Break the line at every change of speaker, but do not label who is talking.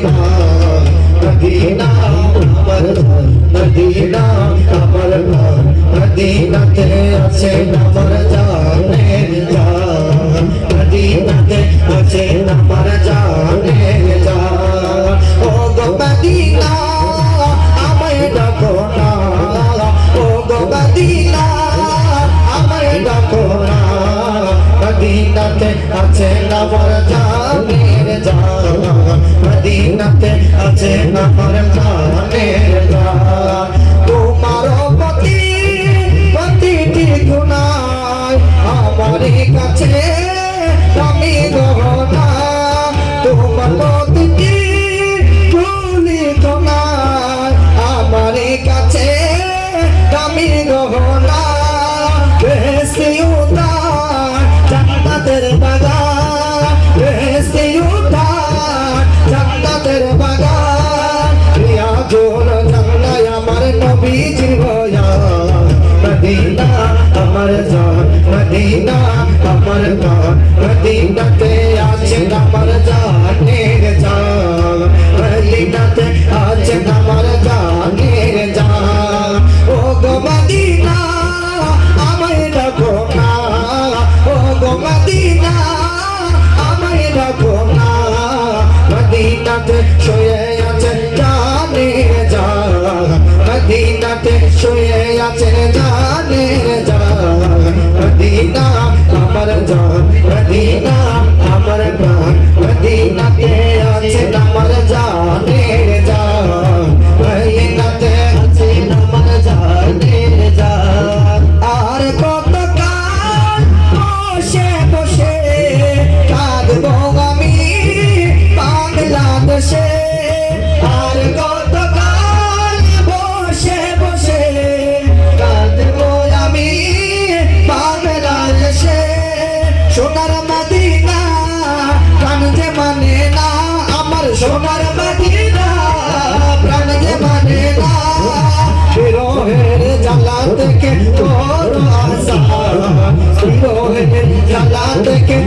Medina अमर Medina अमर Medina ते आछे अमर जाने जा मदीना ते आछे अमर जाने जा ओ गो मदीना आमाय डाको ना ओ गो मदीना आमाय डाको ना मदीना ते आछे अमर जाने जा मदीना ते आछे अमर जाने जा तुम्हारो पति पतिटी गुनाह हमारे काछे दामी गहना तुम्हार पतिटी भूली गुनाह हमारे काछे दामी गहना बेसी उतार जन्नतेर बागान बेसी उतार जन्नतेर बागान रियाजुल जन्नत अमर नबीजी होया मदीना अमर जान मदीना अमर जान मदीना ते आछे अमर जाने जा मदीना ते आछे अमर जाने जा ओ गो मदीना आमाय डाको ना ओ गो मदीना आमाय डाको ना मदीना ते शुए आछे जाने जा मदीना ते शुए आछे जाने जा मदीना अमर जान मदीना अमर जान मदीना ते आछे अमर जाने जा मदीना ते आछे अमर जाने जा आर कत काल बसे बसे काঁদবো আমি বাংলাদেশে আর কত কাল বসে বসে কাঁদবো আমি বাংলাদেশে সোনার মদিনা প্রাণ যে মানে না আমার সোনার মদিনা প্রাণ যে মানে না বিরহের জ্বালা থেকে তোর আশা বিরহের জ্বালা থেকে